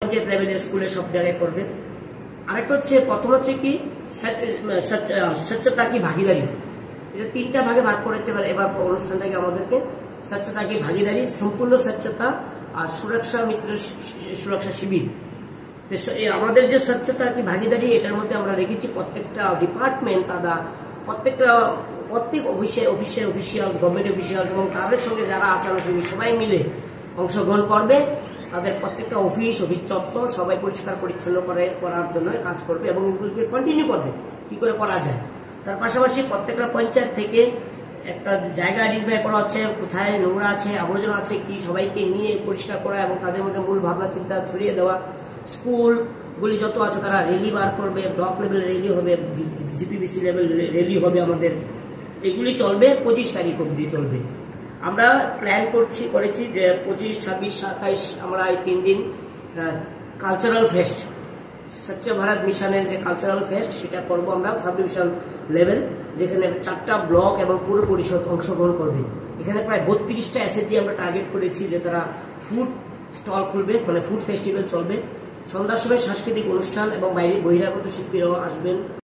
পঞ্চায়েত লেভেলের স্কুলে সব জায়গায় করবে। আরেকটা হচ্ছে প্রথম হচ্ছে কি স্বচ্ছতা কি ভাগিদারি, এটা তিনটা ভাগে ভাগ করেছে। এবার অনুষ্ঠানটাকে আমাদেরকে স্বচ্ছতা কি ভাগিদারি, সম্পূর্ণ স্বচ্ছতা আর সুরক্ষা মিত্র সুরক্ষা শিবির। আমাদের যে স্বচ্ছতা কি ভাগিদারি এটার মধ্যে আমরা রেখেছি প্রত্যেকটা ডিপার্টমেন্ট তারা প্রত্যেক অফিসিয়ালস গভর্নমেন্ট অফিসিয়ালস এবং তাদের সঙ্গে যারা আছে আনুষঙ্গিক সবাই মিলে অংশগ্রহণ করবে। তাদের প্রত্যেকটা অফিস চত্বর সবাই পরিষ্কার পরিচ্ছন্ন করার জন্য কাজ করবে এবং এগুলোকে কন্টিনিউ করবে কি করে করা যায়। তার পাশাপাশি প্রত্যেকটা পঞ্চায়েত থেকে একটা জায়গা আইডেন্টিফাই করা হচ্ছে কোথায় নোংরা আছে আবর্জনা আছে কি সবাইকে নিয়ে পরিষ্কার করা এবং তাদের মধ্যে মূল ভাবনা চিন্তা ছড়িয়ে দেওয়া। স্কুলগুলি যত আছে তারা র্যালি বার করবে, ব্লক লেভেল র্যালি হবে, জিপিবিসি লেভেল র্যালি হবে আমাদের, এগুলি চলবে 25 তারিখ অবধি চলবে। আমরা প্ল্যান করেছি যে 25, 26, 27 আমরা এই 3 দিন কালচারাল ফেস্ট, স্বচ্ছ ভারত মিশনের যে কালচারাল ফেস্ট সেটা করবো আমরা সাব ডিভিশন লেভেল, যেখানে 4টা ব্লক এবং পুরো পরিষদ অংশগ্রহণ করবে। এখানে প্রায় 32টা এসএসজি আমরা টার্গেট করেছি যে তারা ফুড স্টল খুলবে, মানে ফুড ফেস্টিভ্যাল চলবে। সন্ধ্যার সময় সাংস্কৃতিক অনুষ্ঠান এবং বাইরে বহিরাগত শিল্পীরাও আসবেন।